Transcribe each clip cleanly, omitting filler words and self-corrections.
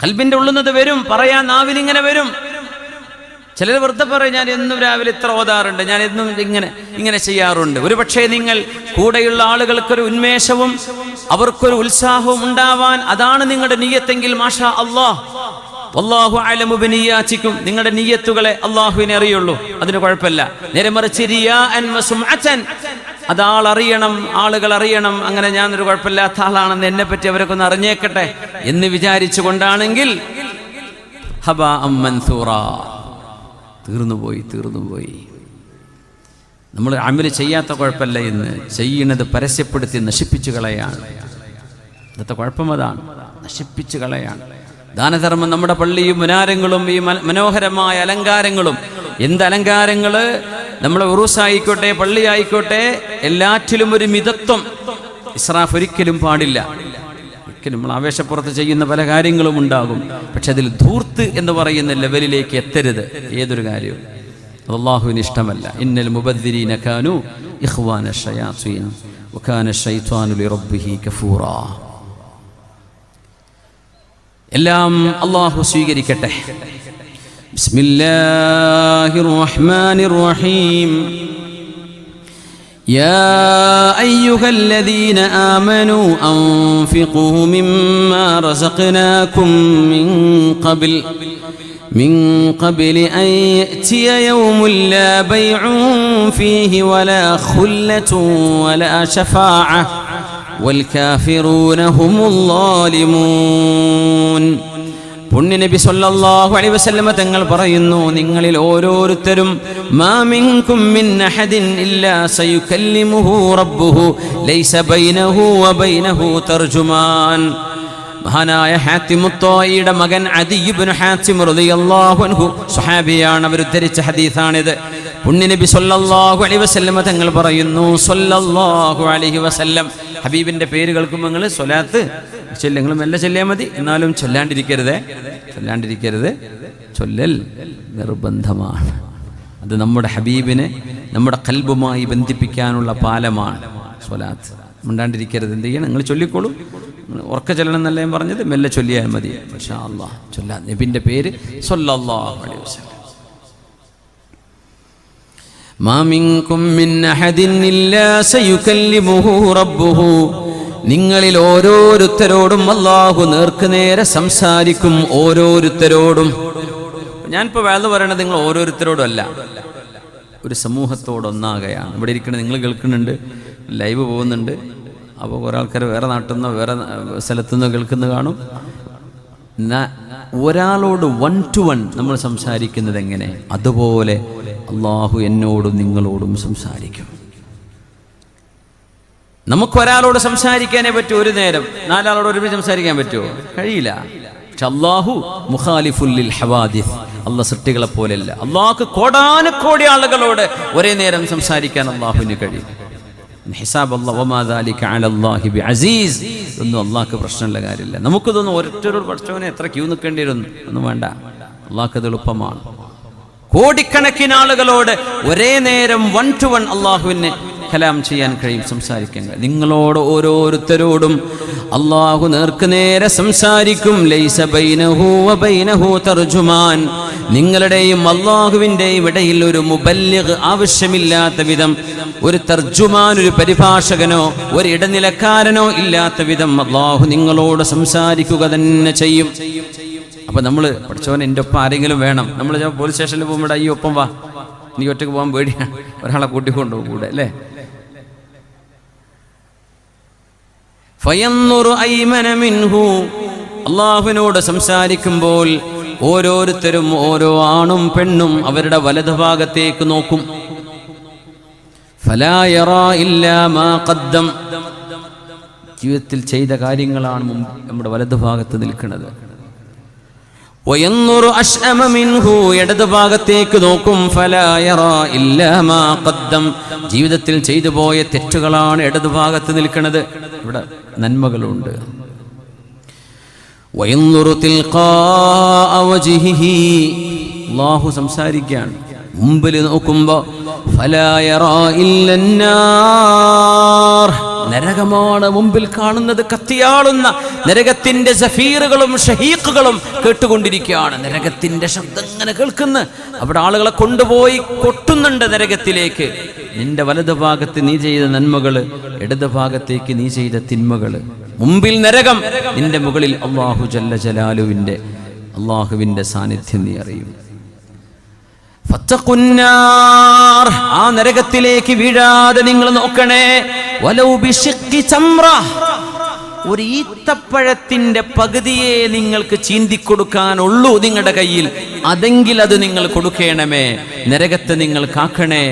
ഖൽബിന്റെ ഉള്ളുന്നത് വരും, പറയാൻ നാവിലിങ്ങനെ വരും. ചിലർ വെറുതെ പറയും, ഞാൻ എന്നും രാവിലെ ഇത്ര ഓതാറുണ്ട്, ഞാൻ എന്നും ഇങ്ങനെ ചെയ്യാറുണ്ട്. ഒരു പക്ഷേ നിങ്ങൾ കൂടെയുള്ള ആളുകൾക്കൊരു ഉന്മേഷവും അവർക്കൊരു ഉത്സാഹവും ഉണ്ടാവാൻ അതാണ് നിങ്ങളുടെ നിയ്യത്തെങ്കിൽ മാഷാ അല്ലാഹ്, വല്ലാഹു അഅലമു ബിനിയ്യാതികും, നിങ്ങളുടെ നിയ്യത്തുകളെ അല്ലാഹുവിനെ അറിയുള്ളൂ, അതിന് കുഴപ്പമില്ല. നേരെ മറിച്ച് റിയാഅൻ വസുംഅതൻ, അതാളറിയണം, ആളുകൾ അറിയണം, അങ്ങനെ ഞാനൊരു കുഴപ്പമില്ലാത്ത ആളാണെന്ന് എന്നെ പറ്റി അവരൊക്കെ ഒന്ന് അറിഞ്ഞേക്കട്ടെ എന്ന് വിചാരിച്ചു കൊണ്ടാണെങ്കിൽ ഹബാഅൻ മൻസൂറാ, തീർന്നുപോയി. നമ്മൾ അമല് ചെയ്യാത്ത കുഴപ്പമില്ല, എന്ന് ചെയ്യുന്നത് പരസ്യപ്പെടുത്തി നശിപ്പിച്ചു കളയാണ്. ഇന്നത്തെ കുഴപ്പം അതാണ്, നശിപ്പിച്ചു കളയാണ്. ദാനധർമ്മം, നമ്മുടെ പള്ളിയും മുനാരങ്ങളും ഈ മനോഹരമായ അലങ്കാരങ്ങളും, എന്ത് അലങ്കാരങ്ങള്, നമ്മളെ ഉറൂസായിക്കോട്ടെ പള്ളിയായിക്കോട്ടെ, എല്ലാറ്റിലും ഒരു മിതത്വം, ഇസ്രാഫ് ഒരിക്കലും പാടില്ല. ഒരിക്കലും നമ്മൾ ആവേശപ്പുറത്ത് ചെയ്യുന്ന പല കാര്യങ്ങളും ഉണ്ടാകും, പക്ഷെ അതിൽ ധൂർത്ത് എന്ന് പറയുന്ന ലെവലിലേക്ക് എത്തരുത് ഏതൊരു കാര്യവും. അല്ലാഹുവിന് ഇഷ്ടമല്ല. ഇന്നൽ മുബദ്ദിരീന കാനൂ ഇഖ്വാന ശയാത്തീൻ വകാന ശൈത്വാനു ലിറബ്ബിഹി കഫൂറാ. എല്ലാം അല്ലാഹു സ്വീകരിക്കട്ടെ. ബിസ്മില്ലാഹിർ റഹ്മാനിർ റഹീം. يا أيها الذين آمنوا أنفقوا مما رزقناكم من قبل أن يأتي يوم لا بيع فيه ولا خلة ولا شفاعة والكافرون هم الظالمون. പുണ്യനബി സല്ലല്ലാഹു അലൈഹി വസല്ലമ തങ്ങൾ പറയുന്നു, നിങ്ങളിൽ ഓരോരുത്തരും മാ മിൻകും മിൻ അഹദിൻ ഇല്ലാ സയുകല്ലിമുഹു റബ്ബുഹു ലൈസ ബൈനഹു വബൈനഹു തർജുമാൻ. മഹാനായ ഹാത്തിമുത്തായിയുടെ മകൻ അദി ഇബ്നു ഹാത്തിം റളിയല്ലാഹു അൻഹു സ്വഹാബിയാണ്, അവർ ഉദ്ധരിച്ച ഹദീസാണിത്. പുണ്യനബി സല്ലല്ലാഹു അലൈഹി വസല്ലമ തങ്ങൾ പറയുന്നു, സല്ലല്ലാഹു അലൈഹി വസല്ലം, ഹബീബിന്റെ പേര് കേൾക്കുമ്പോൾ നിങ്ങൾ സ്വലാത്ത് ചൊല്ലുക, നിങ്ങൾ മെല്ലെ ചൊല്ലിയാൽ മതി, എന്നാലും ചൊല്ലാണ്ടിരിക്കരുത്. ചൊല്ലൽ നിർബന്ധമാണ്. അത് നമ്മുടെ ഹബീബിനെ നമ്മുടെ ഖൽബുമായി ബന്ധിപ്പിക്കാനുള്ള പാലമാണ് സ്വലാത്ത്. മിണ്ടാണ്ടിരിക്കരുത്. എന്ത് ചെയ്യണം? നിങ്ങൾ ചൊല്ലിക്കോളൂ. ഉറക്ക ചൊല്ലണം എന്നല്ല ഞാൻ പറഞ്ഞത്, മെല്ലെ ചൊല്ലിയാൽ മതി. ഇൻഷാ അല്ലാഹ് ചൊല്ലാ. നബിന്റെ പേര് സല്ലല്ലാഹു അലൈഹി വസല്ലം. മാ മിൻകും മിൻ അഹദിൻ ഇല്ലാ സയുകല്ലിമുഹു റബ്ബുഹു. നിങ്ങളിൽ ഓരോരുത്തരോടും അല്ലാഹു നേർക്കുനേരെ സംസാരിക്കും. ഓരോരുത്തരോടും. ഞാനിപ്പോൾ വേദന പറയണത് നിങ്ങൾ ഓരോരുത്തരോടും അല്ല, ഒരു സമൂഹത്തോടൊന്നാകയാണ്. ഇവിടെ ഇരിക്കുന്നത് നിങ്ങൾ കേൾക്കുന്നുണ്ട്, ലൈവ് പോകുന്നുണ്ട്. അപ്പോൾ കുറേ ആൾക്കാർ വേറെ നാട്ടിൽ നിന്നോ വേറെ സ്ഥലത്തു നിന്നോ കേൾക്കുന്നത് കാണും. ഒരാളോട് 1 to 1 നമ്മൾ സംസാരിക്കുന്നത് എങ്ങനെ, അതുപോലെ അല്ലാഹു എന്നോടും നിങ്ങളോടും സംസാരിക്കും. നമുക്കൊരാളോട് സംസാരിക്കാനേ പറ്റൂ. ഒരു നേരം 4 ആളോട് ഒരുമിച്ച് സംസാരിക്കാൻ പറ്റുമോ? കഴിയില്ല. പക്ഷെ അല്ലാഹു മുഖാലിഫുൽ ലിൽ ഹവാദിസ്, അല്ലാഹ് സൃഷ്ടികളെ പോലെയല്ല. അല്ലാഹുക്ക് കോടാനുകോടി ആളുകളോട് ഒരേ നേരം സംസാരിക്കാൻ അല്ലാഹുവിന് കഴിയും. ഹിസാബ് അല്ലാഹ് വമാ ദാലിക അലല്ലാഹി ബിഅസീസ്, ഒന്നും അല്ലാഹുക്ക് പ്രശ്നമുള്ള കാര്യമില്ല. നമുക്ക് തോന്നും ഒരൊറ്റൊരു പഠിച്ചവനെ എത്ര ക്യൂ നിൽക്കേണ്ടി വരുന്നു, ഒന്നും വേണ്ട. അല്ലാഹുക്ക് അത് എളുപ്പമാണ്. കോടിക്കണക്കിന് ആളുകളോട് ഒരേ നേരം 1 to 1 അല്ലാഹുവിനെ കലാം ചെയ്യാൻ കഴിയും, സംസാരിക്കാൻ കഴിയും. നിങ്ങളോട് ഓരോരുത്തരോടും അല്ലാഹു നേർക്കുനേരെ സംസാരിക്കും. ലൈസ ബൈനഹു വബൈനഹു തർജുമാൻ. നിങ്ങളുടെയും അല്ലാഹുവിൻ്റെയും ഇടയിൽ ഒരു മുബല്ലിഗ് ആവശ്യമില്ലാത്ത വിധം, ഒരു തർജുമാൻ, ഒരു പരിഭാഷകനോ ഒരു ഇടനിലക്കാരനോ ഇല്ലാത്ത വിധം അല്ലാഹു നിങ്ങളോട് സംസാരിക്കുക തന്നെ ചെയ്യും. അപ്പൊ നമ്മൾ പഠിച്ചവൻ എൻ്റെ ഒപ്പം ആരെങ്കിലും വേണം. നമ്മൾ പോലീസ് സ്റ്റേഷനിൽ പോകുമ്പോൾ ഈ ഒപ്പം വാ, നീ ഒറ്റയ്ക്ക് പോകാൻ പേടിയാണ്, ഒരാളെ കൂട്ടിക്കൊണ്ടുപോകും കൂടെ, അല്ലേ? ഫയൻദുറു അയ്മന മിൻഹു. അല്ലാഹുവിനോട് സംസാരിക്കുമ്പോൾ ഓരോരുത്തരും, ഓരോ ആണും പെണ്ണും അവരുടെ വലതുഭാഗത്തേക്ക് നോക്കും. ഫലാ യറാ ഇല്ലാ മാ ഖദ്ദം. ജീവിതത്തിൽ ചെയ്ത കാര്യങ്ങളാണ് നമ്മുടെ വലതുഭാഗത്ത് നിൽക്കുന്നത്. വയൻദുറു അശ്അമ മിൻഹു. ഇടതുഭാഗത്തേക്ക് നോക്കും. ഫലാ യറാ ഇല്ലാ മാ ഖദ്ദം. ജീവിതത്തിൽ ചെയ്തു പോയ തെറ്റുകളാണ് ഇടതുഭാഗത്ത് നിൽക്കുന്നത്. ഇവിടെ നന്മകളുണ്ട്. വയൻദുറു തിൽഖാഅ വജ്ഹിഹി. അല്ലാഹു സംസാരിക്കാൻ മുമ്പിൽ നോക്കുമ്പോൾ ഫലാ യറാ ഇല്ലന്നാർ. നരകമാണ് മുമ്പിൽ കാണുന്നത്. കത്തിയാളുന്ന നരകത്തിന്റെ സഫീറുകളും ഷഹീഖുകളും കേട്ടുകൊണ്ടിരിക്കുകയാണ്. നരകത്തിന്റെ ശബ്ദം ഇങ്ങനെ കേൾക്കുന്നു. അവിടെ ആളുകളെ കൊണ്ടുപോയി കൊട്ടുന്നുണ്ട് നരകത്തിലേക്ക്. നിന്റെ വലതുഭാഗത്ത് നീ ചെയ്ത നന്മകള്, ഇടതുഭാഗത്തേക്ക് നീ ചെയ്ത തിന്മകള്. മുമ്പിൽ നരകം, നിന്റെ മുകളിൽ അല്ലാഹു ജല്ല ജലാലുവിന്റെ അള്ളാഹുവിന്റെ സാന്നിധ്യം നീ അറിയും. ഫത്തഖുന്നാർ, ആ നരകത്തിലേക്ക് വീഴാതെ നിങ്ങൾ നോക്കണേ. വലൗ ബിശിഖ്ഖി തംറ, ഒരു ഈത്തപ്പഴത്തിന്റെ പകുതിയെ നിങ്ങൾക്ക് ചീന്തിക്കൊടുക്കാനുള്ളൂ നിങ്ങളുടെ കയ്യിൽ, അതെങ്കിൽ അത് നിങ്ങൾ കൊടുക്കണമേ. നരകത്തെ നിങ്ങൾ കാക്കണേ.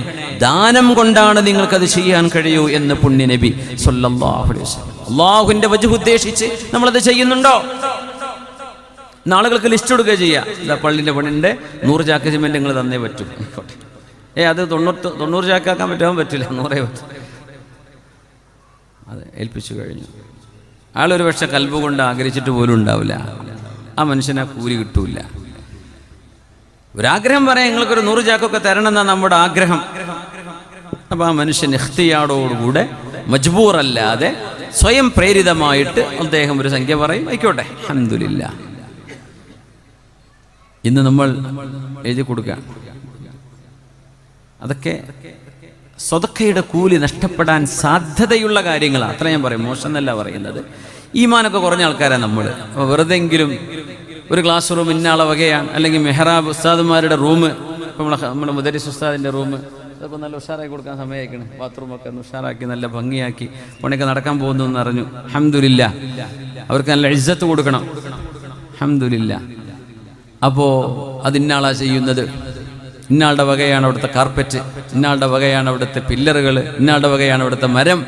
ദാനം കൊണ്ടാണ് നിങ്ങൾക്കത് ചെയ്യാൻ കഴിയൂ എന്ന് പുണ്യ നബി സ്വല്ലല്ലാഹു അലൈഹി വസല്ലം. അള്ളാഹുവിന്റെ വജ്ഹ് ഉദ്ദേശിച്ച് നമ്മളത് ചെയ്യുന്നുണ്ടോ? നാളുകൾക്ക് ലിസ്റ്റ് കൊടുക്കുക ചെയ്യുക. ഇതാ പള്ളിൻ്റെ പണിൻ്റെ 100 ചാക്ക് സിമെൻറ്റ് നിങ്ങൾ തന്നേ പറ്റൂ. ആയിക്കോട്ടെ. അത് 90 ചാക്കാക്കാൻ പറ്റാൻ പറ്റില്ല, 100 പറ്റും. അത് ഏൽപ്പിച്ചു കഴിഞ്ഞു. അയാളൊരു പക്ഷെ കൽബ് കൊണ്ട് ആഗ്രഹിച്ചിട്ട് പോലും ഉണ്ടാവില്ല. ആ മനുഷ്യനെ കൂലി കിട്ടൂല. ഒരാഗ്രഹം പറയാം, നിങ്ങൾക്കൊരു 100 ചാക്കൊക്കെ തരണം എന്നാണ് നമ്മുടെ ആഗ്രഹം. അപ്പോൾ ആ മനുഷ്യൻ ഇഖ്തിയാറോടുകൂടെ മജ്ബൂറല്ലാതെ സ്വയം പ്രേരിതമായിട്ട് അദ്ദേഹം ഒരു സംഖ്യ പറയും. ആയിക്കോട്ടെ, അൽഹംദുലില്ലാഹ്. ഇന്ന് നമ്മൾ എഴുതി കൊടുക്കുക. അതൊക്കെ സ്വതക്കയുടെ കൂലി നഷ്ടപ്പെടാൻ സാധ്യതയുള്ള കാര്യങ്ങളാണ്. അത്ര ഞാൻ പറയും, മോശം എന്നല്ല പറയുന്നത്. ഈമാനൊക്കെ കുറഞ്ഞ ആൾക്കാരാണ് നമ്മൾ. വെറുതെങ്കിലും ഒരു ക്ലാസ് റൂം ഇന്നാളെ വകയാണ്, അല്ലെങ്കിൽ മെഹ്റാബ് ഉസ്താദുമാരുടെ റൂം, ഇപ്പം നമ്മുടെ മുദരിസ് ഉസ്താദിൻ്റെ റൂം, അതൊക്കെ നല്ല ഉഷാറാക്കി കൊടുക്കാൻ സമയമാക്കണം. ബാത്റൂമൊക്കെ ഒന്ന് ഉഷാറാക്കി നല്ല ഭംഗിയാക്കി പണിയൊക്കെ നടക്കാൻ പോകുന്നു എന്ന് അറിഞ്ഞു. അൽഹംദുലില്ലാഹ്. അവർക്ക് നല്ല ഇസ്സത്ത് കൊടുക്കണം. അൽഹംദുലില്ലാഹ്. അപ്പോൾ അത് ഇന്നാളാ ചെയ്യുന്നത്, ഇന്നാളുടെ വകയാണ് അവിടുത്തെ കാർപ്പറ്റ്, ഇന്നാളുടെ വകയാണ് അവിടുത്തെ പില്ലറുകൾ, ഇന്നാളുടെ വകയാണ് അവിടുത്തെ മരം.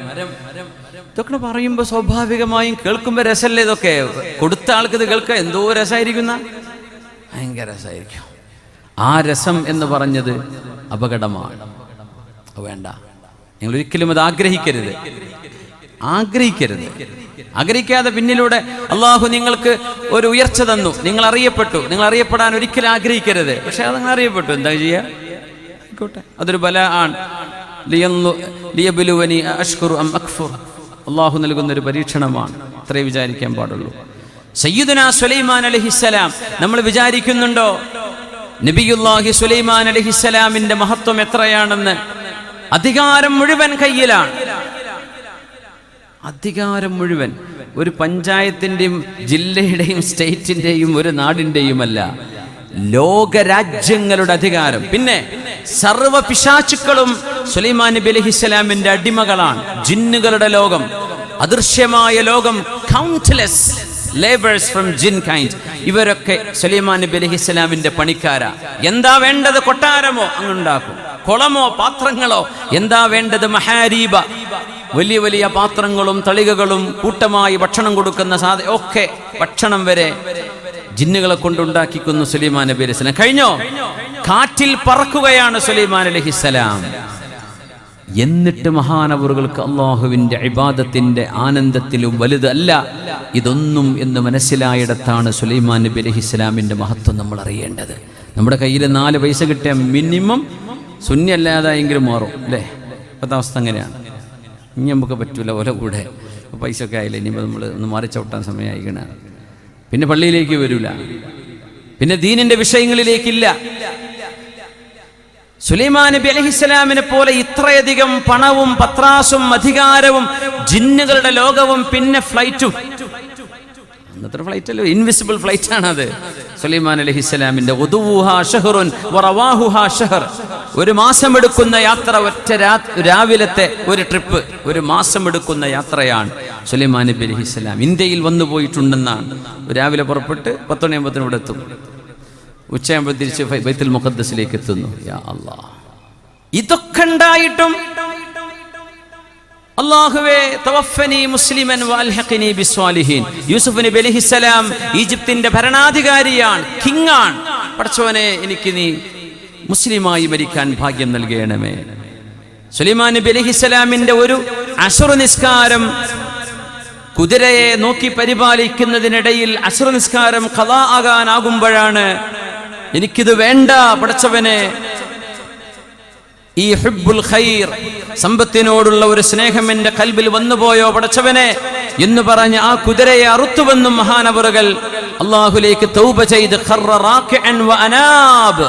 ഇതൊക്കെ പറയുമ്പോൾ സ്വാഭാവികമായും കേൾക്കുമ്പോൾ രസമല്ലേ ഇതൊക്കെ? കൊടുത്ത ആൾക്ക് ഇത് കേൾക്കുക എന്തോ രസമായിരിക്കുന്ന, ഭയങ്കര രസമായിരിക്കും. ആ രസം എന്ന് പറഞ്ഞത് അപകടമാണ്. വേണ്ട, നിങ്ങൾ ഒരിക്കലും അത് ആഗ്രഹിക്കരുത്. ആഗ്രഹിക്കാതെ പിന്നിലൂടെ അള്ളാഹു നിങ്ങൾക്ക് ഒരു ഉയർച്ച തന്നു, നിങ്ങൾ അറിയപ്പെട്ടു. നിങ്ങൾ അറിയപ്പെടാൻ ഒരിക്കലും ആഗ്രഹിക്കരുത്. പക്ഷെ അത് നിങ്ങൾ അറിയപ്പെട്ടു, എന്താ ചെയ്യുക? ആയിക്കോട്ടെ, അതൊരു ബല ആണ്. ലിയബ്ലുവനി അഷ്കുറു അം അക്ഫുർ, അള്ളാഹു നൽകുന്നൊരു പരീക്ഷണമാണ്. അത്രേ വിചാരിക്കാൻ പാടുള്ളൂ. സയ്യിദുനാ സുലൈമാൻ അലൈഹിസ്സലാം നമ്മൾ വിചാരിക്കുന്നുണ്ടോ നബിയുല്ലാഹി സുലൈമാൻ അലൈഹിസ്സലാമിന്റെ മഹത്വം എത്രയാണെന്ന്? അധികാരം മുഴുവൻ കയ്യിലാണ്. അധികാരം മുഴുവൻ ഒരു പഞ്ചായത്തിൻ്റെയും ജില്ലയുടെയും സ്റ്റേറ്റിൻ്റെയും ഒരു നാടിൻ്റെയുമല്ല, ലോകരാജ്യങ്ങളുടെ അധികാരം. പിന്നെ സർവ പിശാചുക്കളും സുലൈമാൻ നബി അലൈഹിസ്സലാമിന്റെ അടിമകളാണ്. ജിന്നുകളുടെ ലോകം, അദൃശ്യമായ ലോകം, countless labours from jinn kind, ഇവരൊക്കെ സുലൈമാൻ നബി അലൈഹിസ്സലാമിന്റെ പണിക്കാരാ. എന്താ വേണ്ടത്? കൊട്ടാരമോ അങ്ങുണ്ടാക്കും, കുളമോ പാത്രങ്ങളോ. എന്താ വേണ്ടത്? മഹാരീബ, വലിയ വലിയ പാത്രങ്ങളും തളികകളും കൂട്ടമായി ഭക്ഷണം കൊടുക്കുന്ന ഒക്കെ ഭക്ഷണം വരെ ജിന്നുകളെ കൊണ്ടുണ്ടാക്കിക്കുന്നു സുലൈമാൻ നബി അലൈഹിസ്സലാം. കഴിഞ്ഞോ? കാറ്റിൽ പറക്കുകയാണ് സുലൈമാൻ അലൈഹിസ്സലാം. എന്നിട്ട് മഹാനവറുകൾക്ക് അള്ളാഹുവിൻ്റെ ഇബാദത്തിന്റെ ആനന്ദത്തിലും വലുതല്ല ഇതൊന്നും എന്ന് മനസ്സിലായിടത്താണ് സുലൈമാൻ നബി അലൈഹിസ്സലാമിന്റെ മഹത്വം നമ്മൾ അറിയേണ്ടത്. നമ്മുടെ കയ്യിൽ 4 പൈസ കിട്ടിയ മിനിമം ശൂന്യമല്ലാതായെങ്കിലും മാറും അല്ലേ? ഇപ്പോഴത്തെ അവസ്ഥ അങ്ങനെയാണ്. ഇനി നമുക്ക് പറ്റൂല ഓല കൂടെ പൈസ ഒക്കെ ആയില്ല, ഇനിയിപ്പോൾ നമ്മൾ ഒന്ന് മാറിച്ചവിട്ടാൻ സമയമായിക്കണ. പിന്നെ പള്ളിയിലേക്ക് വരില്ല, പിന്നെ ദീനിന്റെ വിഷയങ്ങളിലേക്കില്ല. സുലൈമാൻ നബി അലൈഹിസ്സലാമിനെ പോലെ ഇത്രയധികം പണവും പത്രാസും അധികാരവും ജിന്നുകളുടെ ലോകവും പിന്നെ ഫ്ലൈറ്റും. അന്നത്തെ ഫ്ലൈറ്റ് അല്ലോ, ഇൻവിസിബിൾ ഫ്ലൈറ്റ് ആണത്. സുലൈമാൻ അലൈഹിസ്സലാമിന്റെ ഒരു മാസം എടുക്കുന്ന യാത്ര, ഒറ്റ രാവിലത്തെ ഒരു ട്രിപ്പ്, ഒരു മാസം എടുക്കുന്ന യാത്രയാണ് സുലൈമാൻ നബി അലൈഹിസ്സലാം. ഇന്ത്യയിൽ വന്നു പോയിട്ടുണ്ടെന്നാണ്. രാവിലെ പുറപ്പെട്ട് 10 മണിയാകുമ്പോഴത്തേനും ഇവിടെ എത്തും, ഉച്ചയാകുമ്പോൾ തിരിച്ച് ബൈത്തുൽ മുഖദ്ദസിലേക്ക് എത്തുന്നു. യാ അല്ലാഹ്, ഇതൊക്കെ ഉണ്ടായിട്ടും അല്ലാഹുവേ തവഫനി മുസ്ലിമൻ വഅൽഹിഖ്നി ബിസ്വാലിഹീൻ. യൂസുഫ് നബി അലൈഹിസ്സലാം ഈജിപ്തിന്റെ ഭരണാധികാരിയാണ്, കിങ്ങാണ്. പടച്ചവനെ, എനിക്ക് നീ മുസ്ലിമായി മരിക്കാൻ ഭാഗ്യം നൽകണമേ. സുലൈമാൻ നബി അലൈഹിസ്സലാമിന്റെ ഒരു അസ്ർ നിസ്കാരം, കുതിരയെ നോക്കി പരിപാലിക്കുന്നതിനിടയിൽ അസ്ർ നിസ്കാരം ഖളാ ആകാനാകുമ്പോഴാണ് എനിക്കിത് വേണ്ട പടച്ചവനെ, ഈ ഹുബ്ബുൽ ഖൈർ, സമ്പത്തിനോടുള്ള ഒരു സ്നേഹം എൻ്റെ കൽബിൽ വന്നുപോയോ പടച്ചവനെ എന്ന് പറഞ്ഞ് ആ കുതിരയെ അറുത്തുവെന്നും മഹാനവറുകൾ അല്ലാഹുലേക്ക് തൗബ ചെയ്ത് ഖർറ റാക്കിഅൻ വ അനാബ്,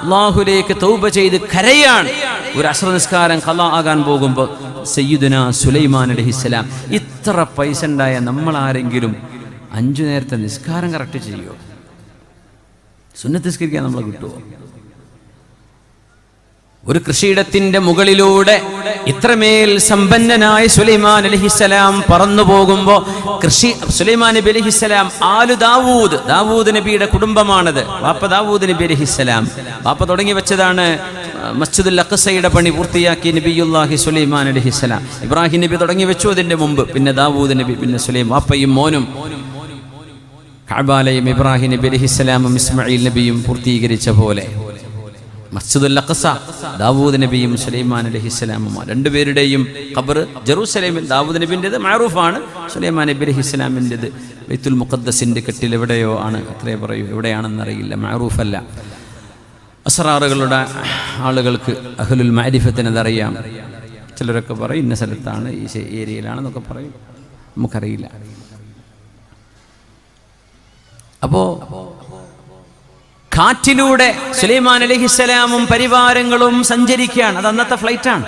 അല്ലാഹുലേക്ക് തൗബ ചെയ്ത് കരയാണ്. ഒരു അസ്ർ നിസ്കാരം ഖളാ ആകാൻ പോകുമ്പോൾ സയ്യിദുനാ സുലൈമാൻ അലൈഹിസ്സലാം, ഇത്ര പൈസ ഉണ്ടായ നമ്മൾ ആരെങ്കിലും 5 നേരത്തെ നിസ്കാരം കറക്റ്റ് ചെയ്യുമോ? സുന്നത്ത് നിസ്കരിക്കാൻ നമ്മളെ കിട്ടുമോ? ഒരു കൃഷിയിടത്തിന്റെ മുകളിലൂടെ ഇത്രമേൽ സമ്പന്നനായ സുലൈമാൻ അലൈഹിസ്സലാം പറന്നു പോകുമ്പോൾ സുലൈമാൻ നബി അലൈഹിസ്സലാം ദാവൂദ് നബിയുടെ കുടുംബമാണത്. വാപ്പ ദാവൂദ് നബി അലൈഹിസ്സലാം, വാപ്പ തുടങ്ങി വെച്ചതാണ് മസ്ജിദുൽ അഖ്സയുടെ പണി പൂർത്തിയാക്കി നബിയുല്ലാഹി സുലൈമാൻ അലൈഹിസ്സലാം. ഇബ്രാഹിം നബി തുടങ്ങി വെച്ചു അതിന്റെ മുമ്പ്, പിന്നെ ദാവൂദ് നബി, പിന്നെ സുലൈമാൻ, വാപ്പയും മോനും കഅബാലയും ഇബ്രാഹിം നബി അലൈഹിസ്സലാമും ഇസ്മായിൽ നബിയും പൂർത്തീകരിച്ച പോലെ മസ്ജിദുൽ അഖ്സ ദാവൂദ് നബിയും സുലൈമാൻ അലൈഹിസ്സലാമും രണ്ടുപേരുടെയും ഖബർ ജെറൂസലേമിൽ, ദാവൂദ് നബിൻ്റെത് മഅറൂഫാണ്, സുലൈമാൻ നബി അലൈഹിസ്സലാമിൻ്റെത് ബൈത്തുൽ മുഖദ്ദസിൻ്റെ കെട്ടിൽ എവിടെയോ ആണ്, അത്രേ പറയൂ, എവിടെയാണെന്നറിയില്ല, മഅറൂഫല്ല. അസ്റാറുകളുടെ ആളുകൾക്ക് അഹ്ലുൽ മഅരിഫത്തിന് അതറിയാം. ചിലരൊക്കെ പറയും ഇന്ന സ്ഥലത്താണ്, ഈ ഏരിയയിലാണെന്നൊക്കെ പറയും, നമുക്കറിയില്ല. അപ്പോ കാറ്റിലൂടെ സുലൈമാൻ അലൈഹിസ്സലാമും പരിവാരങ്ങളും സഞ്ചരിക്കുകയാണ്. അത് അന്നത്തെ ഫ്ലൈറ്റാണ്,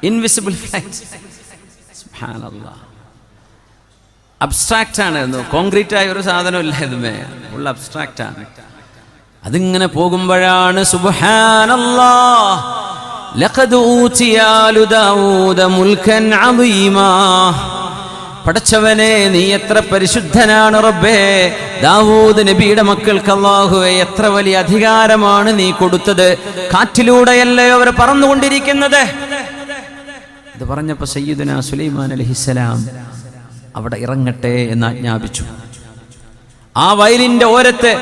ഇൻവിസിബിൾ ഫ്ലൈറ്റ്. സുബ്ഹാനല്ലാഹ്, അബ്സ്ട്രാക്റ്റ് ആണ്, കോൺക്രീറ്റ് ആയ ഒരു സാധനമില്ല, ഇതുമേ ഫുൾ അബ്സ്ട്രാക്റ്റ് ആണ്. അതിങ്ങനെ പോകുമ്പോഴാണ് സുബ്ഹാനല്ലാഹ് ലഖദ് ഊതിയ ആലു ദാവൂദ മുൽക്കൻ അളീമാ, പടച്ചവനെ നീ എത്ര പരിശുദ്ധനാണ് റബ്ബേ, ദാവൂദ് നബിയുടെ മക്കൾക്ക് അല്ലാഹുവേ എത്ര വലിയ അധികാരമാണ് നീ കൊടുത്തത്, കാറ്റിലൂടെയല്ലയോ അവർ പറന്നുകൊണ്ടിരിക്കുന്നത്. ഇത് പറഞ്ഞപ്പോൾ സയ്യിദുനാ സുലൈമാൻ അലൈഹിസ്സലാം അവിടെ ഇറങ്ങട്ടെ എന്ന് ആജ്ഞാപിച്ചു. ആ വയലിന്റെ ഓരത്ത്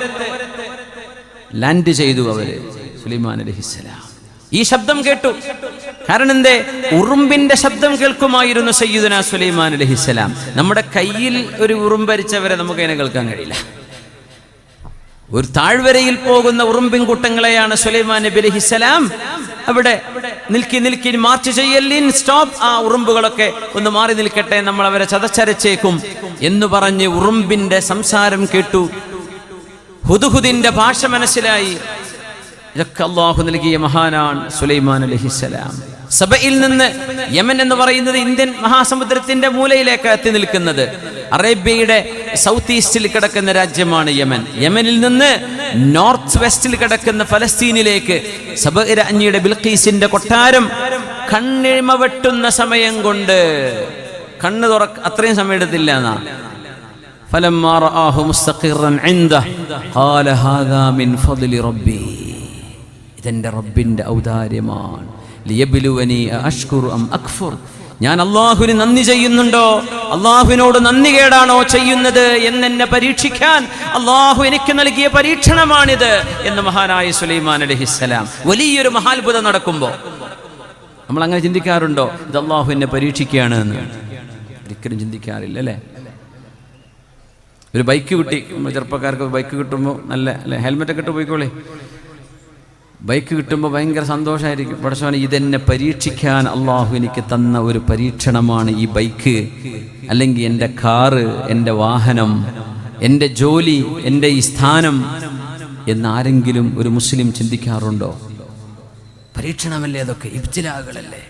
ലാൻഡ് ചെയ്തു അവര്, സുലൈമാൻ അലൈഹിസ്സലാം. ഈ ശബ്ദം കേട്ടു. കാരണം എന്തേ? ഉറുമ്പിന്റെ ശബ്ദം കേൾക്കുമായിരുന്നു സയ്യിദുനാ സുലൈമാൻ അലൈഹിസ്സലാം. നമ്മുടെ കയ്യിൽ ഒരു ഉറുമ്പരിച്ചവരെ നമുക്ക് അതിനെ കേൾക്കാൻ കഴിയില്ല. ഒരു താഴ്വരയിൽ പോകുന്ന ഉറുമ്പിൻ കൂട്ടങ്ങളെയാണ് സുലൈമാൻ നബി അലൈഹിസ്സലാം അവിടെ നിൽക്കി മാർച്ച് ചെയ്യലിൻ, സ്റ്റോപ്പ്, ആ ഉറുമ്പുകളൊക്കെ ഒന്ന് മാറി നിൽക്കട്ടെ, നമ്മൾ അവരെ ചതച്ചരച്ചേക്കും എന്ന് പറഞ്ഞ് ഉറുമ്പിന്റെ സംസാരം കേട്ടു. ഹുദ്ഹുദിന്റെ ഭാഷ മനസ്സിലായി. ഇതൊക്കെ അല്ലാഹു നൽകിയ മഹാനാണ് സുലൈമാൻ അലൈഹിസ്സലാം. സബയിൽ നിന്ന് യമൻ എന്ന് പറയുന്നത് ഇന്ത്യൻ മഹാസമുദ്രത്തിന്റെ മൂലയിലേക്ക് എത്തി നിൽക്കുന്നത്, അറേബ്യയുടെ സൗത്ത് ഈസ്റ്റിൽ കിടക്കുന്ന രാജ്യമാണ് യമൻ. യമനിൽ നിന്ന് നോർത്ത് വെസ്റ്റിൽ കിടക്കുന്ന ഫലസ്തീനിലേക്ക് സബ രാജ്ഞിയുടെ ബിൽഖീസിന്റെ കൊട്ടാരം കണ്ണിമ വെട്ടുന്ന സമയം കൊണ്ട്, കണ്ണ് അത്രയും സമയം എടുത്തില്ല എന്നാ. ഫലമ്മാ റആഹു മുസ്തഖിറൻ ഇൻദഹു ഖാല ഹാദാ മിൻ ഫദ്ലി റബ്ബി, ഇതെന്റെ റബ്ബിന്റെ ഔദാര്യമാണ്. ലിയബ്ലുവനി അഷ്കുറു അം അക്ഫുർ, ഞാൻ അല്ലാഹുവിന് നന്ദി ചെയ്യുന്നുണ്ടോ, അല്ലാഹുവിനോട് നന്ദി കേടാണോ ചെയ്യുന്നത് എന്നെന്നെ പരീക്ഷിക്കാൻ അല്ലാഹു എനിക്ക് നൽകിയ പരീക്ഷണമാണിത് എന്ന് മഹാനായ സുലൈമാൻ അലൈഹിസ്സലാം. വലിയൊരു മഹാത്ഭുതം നടക്കുമ്പോൾ നമ്മൾ അങ്ങനെ ചിന്തിക്കാറുണ്ടോ, ഇത് അല്ലാഹു എന്നെ പരീക്ഷിക്കുകയാണ് എന്ന്? ഒരിക്കലും ചിന്തിക്കാറില്ല അല്ലേ. ഒരു ബൈക്ക് കിട്ടി, ചെറുപ്പക്കാർക്ക് ബൈക്ക് കിട്ടുമ്പോൾ നല്ല അല്ലെ, ഹെൽമെറ്റൊക്കെ ഇട്ട് പോയിക്കോളേ. ബൈക്ക് കിട്ടുമ്പോൾ ഭയങ്കര സന്തോഷമായിരിക്കും. പടച്ചോനെ ഇതെന്നെ പരീക്ഷിക്കാൻ അള്ളാഹു എനിക്ക് തന്ന ഒരു പരീക്ഷണമാണ് ഈ ബൈക്ക്, അല്ലെങ്കിൽ എൻ്റെ കാറ്, എൻ്റെ വാഹനം, എൻ്റെ ജോലി, എൻ്റെ ഈ സ്ഥാനം എന്നാരെങ്കിലും ഒരു മുസ്ലിം ചിന്തിക്കാറുണ്ടോ? പരീക്ഷണമല്ലേ അതൊക്കെ, ഇബ്തിലാകളല്ലേ.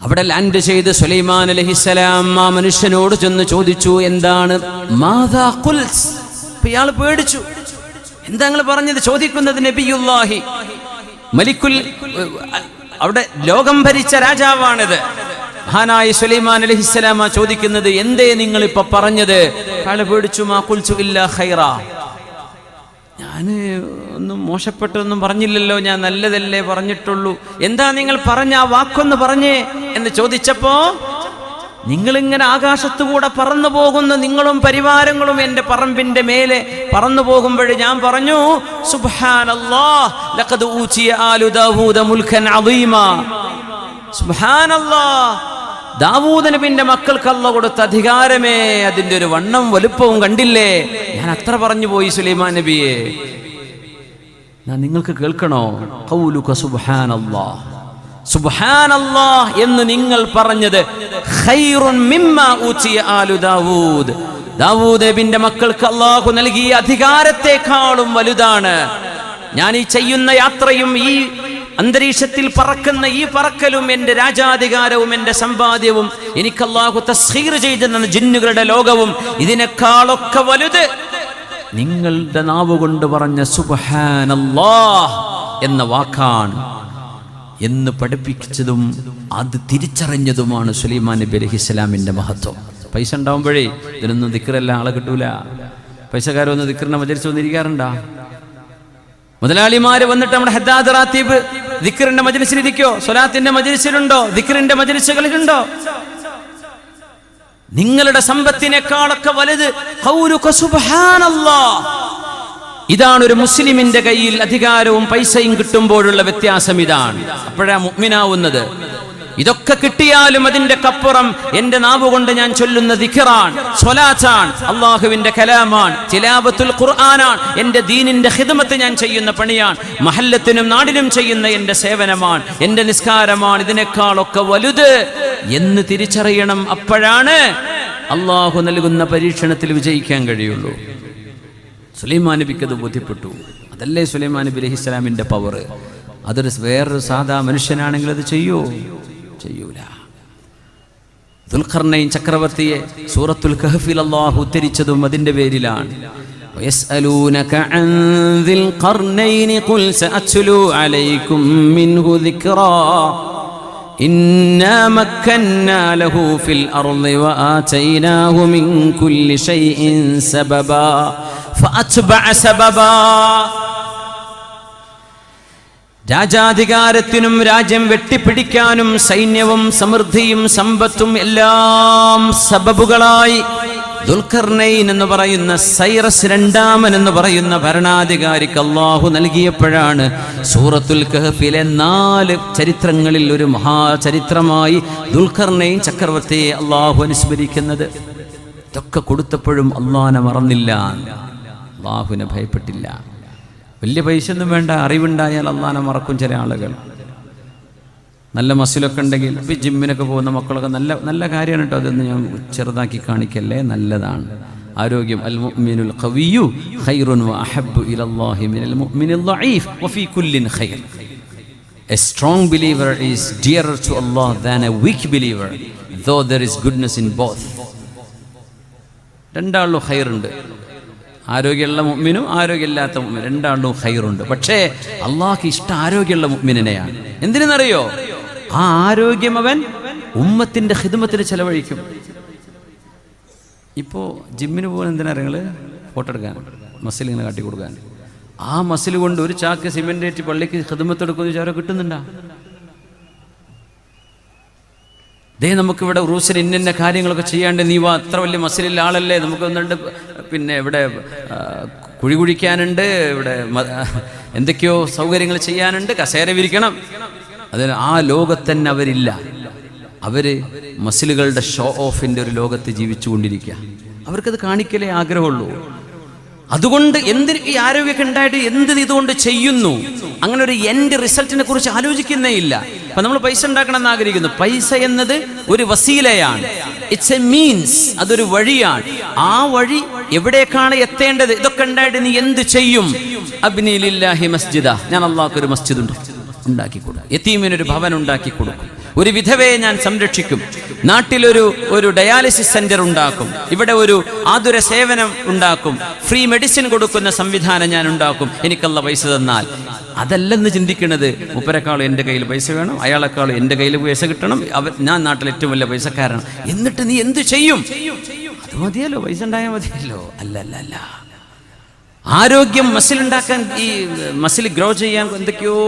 അവിടെ ലാൻഡ് ചെയ്ത് സുലൈമാൻ അലൈഹിസ്സലാം ആ മനുഷ്യനോട് ചെന്ന് ചോദിച്ചു, എന്താണ് മാദാ ഖുൽസ്? ഇയാൾ പേടിച്ചു. എന്താ നിങ്ങൾ പറഞ്ഞത്? ചോദിക്കുന്നത് നബിയുല്ലാഹി മലിക്കുൽ, അവിടെ ലോകം ഭരിച്ച രാജാവാണിത്, മഹാനായ സുലൈമാൻ അലൈഹിസ്സലാം ചോദിക്കുന്നത്, എന്തേ നിങ്ങൾ ഇപ്പൊ പറഞ്ഞത്? അയാൾ പേടിച്ചു. മാ ഖുൽതു ഇല്ലാ ഖൈറാ, ഞാൻ ഒന്നും മോശപ്പെട്ടൊന്നും പറഞ്ഞില്ലല്ലോ, ഞാൻ നല്ലതല്ലേ പറഞ്ഞിട്ടുള്ളൂ. എന്താ നിങ്ങൾ പറഞ്ഞ ആ വാക്കൊന്ന് പറഞ്ഞേ എന്ന് ചോദിച്ചപ്പോ, നിങ്ങളിങ്ങനെ ആകാശത്തുകൂടെ പറന്നു പോകുന്ന നിങ്ങളും പരിവാരങ്ങളും എൻ്റെ പറമ്പിന്റെ മേലെ പറന്നു പോകുമ്പോൾ ഞാൻ പറഞ്ഞു, സുബ്ഹാനല്ലാഹ് ലഖദ് ഊതിയ ആലു ദാവൂദ മുൽക്കൻ അളീമാ. സുബ്ഹാനല്ലാഹ്, ദാവൂദ് നബിന്റെ മക്കൾക്ക് അല്ലാഹു കൊടുത്ത അധികാരമേ, അതിൻ്റെ ഒരു വണ്ണവും വലുപ്പവും കണ്ടില്ലേ? ഞാൻ അത്ര പറഞ്ഞു പോയി സുലൈമാൻ നബിയെ. നിങ്ങൾക്ക് കേൾക്കണോ? ഖൗലുക സുബ്ഹാനല്ലാഹ്, സുബ്ഹാനല്ലാഹ് എന്ന് നിങ്ങൾ പറഞ്ഞത് ഖൈറുൻ മിമ്മാ ഊതിയ ആലു ദാവൂദ്, ദാവൂദ് നബിയുടെ മക്കൾക്ക് അല്ലാഹു നൽകിയ അധികാരത്തെക്കാളും വലുതാണ്. ഞാൻ ഈ ചെയ്യുന്ന യാത്രയും ഈ അന്തരീക്ഷത്തിൽ പറക്കുന്ന ഈ പറക്കലും എൻ്റെ രാജാധികാരവും എൻ്റെ സമ്പാദ്യവും എനിക്ക് അല്ലാഹു തസ്ഖീർ ചെയ്തെന്ന ജിന്നുകളുടെ ലോകവും ഇതിനേക്കാളൊക്കെ വലുത് നിങ്ങളുടെ നാവുകൊണ്ട് പറഞ്ഞ സുബ്ഹാനല്ലാഹ് എന്ന വാക്കാണ് എന്ന് പഠിപ്പിച്ചതും അത് തിരിച്ചറിഞ്ഞതുമാണ് സുലൈമാൻ നബി അലൈഹിസ്സലാമിന്റെ മഹത്വം. പൈസ ഉണ്ടാവുമ്പോഴേ ഇതിനൊന്നും ദിക്റല്ല ആളെ കിട്ടൂല. പൈസക്കാരൊന്നും ദിക്റിന്റെ മജ്‌ലിസിൽ വന്നിരിക്കാറുണ്ടാ? മുതലാളിമാര് വന്നിട്ട് നമ്മുടെ ഹദ്ദാദ് റാത്തീബ് ദിക്റിന്റെ മജ്‌ലിസിൽ ഇരിക്കോ? സ്വലാത്തിന്റെ മജ്‌ലിസിലുണ്ടോ? ദിക്റിന്റെ മജ്‌ലിസുകളിലുണ്ടോ? നിങ്ങളുടെ സമ്പത്തിനേക്കാളൊക്കെ വലുത് ഖൗലുക സുബ്ഹാനല്ലാഹ്. ഇതാണ് ഒരു മുസ്ലിമിന്റെ കയ്യിൽ അധികാരവും പൈസയും കിട്ടുമ്പോഴുള്ള വ്യത്യാസം. ഇതാണ് അപ്പോഴാ മുഅ്മിനാവുന്നത്. ഇതൊക്കെ കിട്ടിയാലും അതിന്റെ കപ്പുറം എന്റെ നാവുകൊണ്ട് ഞാൻ ചൊല്ലുന്ന ദിക്റാൻ, സ്വലാത്താണ്, അല്ലാഹുവിന്റെ കലാമാണ്, തിലാവത്തുൽ ഖുർആനാണ്, എന്റെ ദീനിന്റെ ഖിദ്മത്ത് ഞാൻ ചെയ്യുന്ന പണിയാണ്, മഹല്ലത്തിനും നാടിനും ചെയ്യുന്ന എന്റെ സേവനമാണ്, എന്റെ നിസ്കാരമാണ്, ഇതിനേക്കാളൊക്കെ വലുത് എന്ന് തിരിച്ചറിയണം. അപ്പോഴാണ് അല്ലാഹു നൽകുന്ന പരീക്ഷണത്തിൽ വിജയിക്കാൻ കഴിയുള്ളൂ. സുലൈമാൻ നബിക്ക് അത് ബോധ്യപ്പെട്ടു. അതല്ലേ സുലൈമാൻ നബി അലൈഹിസ്സലാമിന്റെ പവർ. അതൊരു വേറൊരു സാധാ മനുഷ്യനാണെങ്കിൽ അത് ചെയ്യൂല. ദുൽഖർനൈൻ ചക്രവർത്തിയെ സൂറത്തുൽ കഹ്ഫിൽ അല്ലാഹു ഉദ്ധരിച്ചതും അതിന്റെ പേരിലാണ്. വയസ്അലൂനക അൻ ദിൽ ഖർനൈൻ ഖുൽ സഅത്ലു അലൈക്കും മിൻഹു ദിക്റാ ഇന്നാ മക്കന്നാ ലഹു ഫിൽ അർളി വആതൈനാഹു മിൻ കുല്ലി ഷൈഇൻ സബബാ ഫഅത്ബഅ സബബാ. രാജാധികാരത്തിനും രാജ്യം വെട്ടിപ്പിടിക്കാനും സൈന്യവും സമൃദ്ധിയും സമ്പത്തും എല്ലാം സബബുകളായി ദുൽഖർനൈൻ എന്ന് പറയുന്ന സൈറസ് രണ്ടാമൻ എന്ന് പറയുന്ന ഭരണാധികാരിക്ക് അല്ലാഹു നൽകിയപ്പോഴാണ് സൂറത്തുൽ കഹ്ഫിലെ 4 ചരിത്രങ്ങളിൽ ഒരു മഹാചരിത്രമായി ദുൽഖർനൈൻ ചക്രവർത്തിയെ അല്ലാഹു അനുസ്മരിക്കുന്നത്. ഇതൊക്കെ കൊടുത്തപ്പോഴും അല്ലാഹുവിനെ മറന്നില്ല, അല്ലാഹുവിനെ ഭയപ്പെട്ടില്ല. വലിയ പൈസ ഒന്നും വേണ്ട, അറിവുണ്ടായാൽ അല്ലാഹുവിനെ മറക്കും ചില ആളുകൾ. നല്ല മസിലൊക്കെ ഉണ്ടെങ്കിൽ ഇപ്പം ജിമ്മിനൊക്കെ പോകുന്ന മക്കളൊക്കെ നല്ല കാര്യമാണ് കേട്ടോ. അതൊന്നും ഞാൻ ചെറുതാക്കി കാണിക്കല്ലേ, നല്ലതാണ്. ആരോഗ്യം അൽ മുഅ്മിനുൽ ഖവിയ്യു ഖൈറുൻ വഅഹബ്ബു ഇലല്ലാഹി മിനൽ മുഅ്മിനിൽ ളഈഫ് വഫീ കുല്ലിൻ ഖൈർ. A strong believer is dearer to Allah than a weak believer, though there is goodness in both. രണ്ടാളിലും ഖൈറുണ്ട്. ആരോഗ്യമുള്ള മുഅ്മിനും ആരോഗ്യമില്ലാത്ത മുഅ്മിനും രണ്ടാളിലും ഖൈറുണ്ട്. പക്ഷേ അള്ളാഹ്ക്ക് ഇഷ്ടം ആരോഗ്യമുള്ള മുഅ്മിനെയാണ്. എന്തിനെന്നറിയോ? ആ ആരോഗ്യം അവൻ ഉമ്മത്തിന്റെ ഖിദ്മത്തിന് ചെലവഴിക്കും. ഇപ്പോൾ ജിമ്മിന് പോകുന്ന എന്തിനാ നിങ്ങൾ? ഫോട്ടോ എടുക്കാൻ, മസിൽ ഇങ്ങനെ കാട്ടി കൊടുക്കാൻ. ആ മസിൽ കൊണ്ട് ഒരു ചാക്ക് സിമെന്റ് ഏറ്റി പള്ളിക്ക് ഖിദ്മത്ത് എടുക്കുന്ന വിചാരം കിട്ടുന്നുണ്ടാ? ദേ നമുക്കിവിടെ ഉറൂസിന് ഇന്ന കാര്യങ്ങളൊക്കെ ചെയ്യാണ്ട്, നീ വാ, അത്ര വലിയ മസിലുള്ള ആളല്ലേ, നമുക്ക് ഒന്നുണ്ട്, പിന്നെ ഇവിടെ കുഴി കുഴിക്കാനുണ്ട്, ഇവിടെ എന്തൊക്കെയോ സൗകര്യങ്ങൾ ചെയ്യാനുണ്ട്, കസേര വിരിക്കണം. അതിന് ആ ലോകത്തന്നെ അവരില്ല. അവര് മസിലുകളുടെ ഷോ ഓഫിന്റെ ഒരു ലോകത്ത് ജീവിച്ചു കൊണ്ടിരിക്കുക. അവർക്കത് കാണിക്കലേ ആഗ്രഹമുള്ളൂ. അതുകൊണ്ട് എന്തിന് ഈ ആരോഗ്യമൊക്കെ ഉണ്ടായിട്ട് എന്തിന് ഇതുകൊണ്ട് ചെയ്യുന്നു? അങ്ങനെ ഒരു എൻഡ് റിസൾട്ടിനെ കുറിച്ച് ആലോചിക്കുന്നേ ഇല്ല. അപ്പൊ നമ്മൾ പൈസ ഉണ്ടാക്കണം എന്ന് ആഗ്രഹിക്കുന്നു. പൈസ എന്നത് ഒരു വസീലയാണ്, ഇറ്റ്സ് എ മീൻസ്, അതൊരു വഴിയാണ്. ആ വഴി എവിടേക്കാണ് എത്തേണ്ടത്? ഇതൊക്കെ ഉണ്ടായിട്ട് നീ എന്ത് ചെയ്യും? അബ്നി ലില്ലാഹി മസ്ജിദ, ഞാൻ അല്ലാഹുവിന് ഒരു മസ്ജിദ് ഉണ്ടാക്കി കൊടുക്കും, യതീമിനൊരു ഭവൻ ഉണ്ടാക്കി കൊടുക്കും, ഒരു വിധവയെ ഞാൻ സംരക്ഷിക്കും, നാട്ടിലൊരു ഡയാലിസിസ് സെന്റർ ഉണ്ടാക്കും, ഇവിടെ ഒരു ആതുര സേവനം ഉണ്ടാക്കും, ഫ്രീ മെഡിസിൻ കൊടുക്കുന്ന സംവിധാനം ഞാൻ ഉണ്ടാക്കും, എനിക്കല്ല പൈസ തന്നാൽ. അതല്ലെന്ന് ചിന്തിക്കുന്നത്. മുപ്പരെക്കാളും എൻ്റെ കയ്യിൽ പൈസ വേണം, അയാളെക്കാളും എൻ്റെ കയ്യിൽ പൈസ കിട്ടണം, ഞാൻ നാട്ടിൽ ഏറ്റവും വലിയ പൈസക്കാരാണ്. എന്നിട്ട് നീ എന്ത് ചെയ്യും? അത് മതിയല്ലോ, പൈസ ഉണ്ടായാൽ മതിയല്ലോ. അല്ല, ആരോഗ്യം മസിൽ ഉണ്ടാക്കാൻ, ഈ മസിൽ ഗ്രോ ചെയ്യാൻ എന്തൊക്കെയോ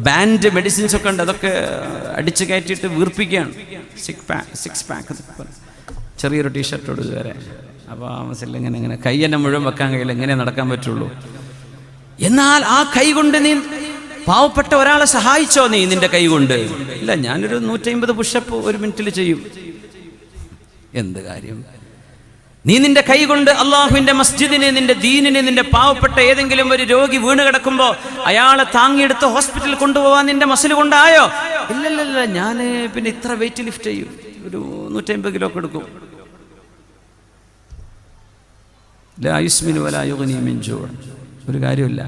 ബാൻഡ് മെഡിസിൻസ് ഒക്കെ ഉണ്ട്. അതൊക്കെ അടിച്ചു കയറ്റിയിട്ട് വീർപ്പിക്കുകയാണ്. സിക്സ് പാക്ക് ചെറിയൊരു ടീഷർട്ടോട് വരെ. അപ്പോൾ ആ മസിൽ ഇങ്ങനെ കൈ തന്നെ മുഴുവൻ വെക്കാൻ കഴിയില്ല, എങ്ങനെ നടക്കാൻ പറ്റുള്ളൂ. എന്നാൽ ആ കൈ കൊണ്ട് നീ പാവപ്പെട്ട ഒരാളെ സഹായിച്ചോ? നീ നിന്റെ കൈ കൊണ്ട്? ഇല്ല, ഞാനൊരു 150 പുഷപ്പ് 1 മിനിറ്റിൽ ചെയ്യും. എന്ത് കാര്യം? നീ നിന്റെ കൈ കൊണ്ട് അള്ളാഹുവിന്റെ മസ്ജിദിനെ, നിന്റെ ദീനിനെ, നിന്റെ പാവപ്പെട്ട ഏതെങ്കിലും ഒരു രോഗി വീണ് കിടക്കുമ്പോ അയാളെ താങ്ങിയെടുത്ത് ഹോസ്പിറ്റലിൽ കൊണ്ടുപോകാൻ നിന്റെ മസിൽ കൊണ്ടായോ? ഇല്ലല്ല, ഞാൻ പിന്നെ ഇത്ര വെയിറ്റ് ലിഫ്റ്റ് ചെയ്യും, ഒരു 150 കിലോ ഒക്കെ എടുക്കും. ലാ യുസ്മിനു വലാ യുഗ്നി മിൻ ജൂ'. ഒരു കാര്യമില്ല.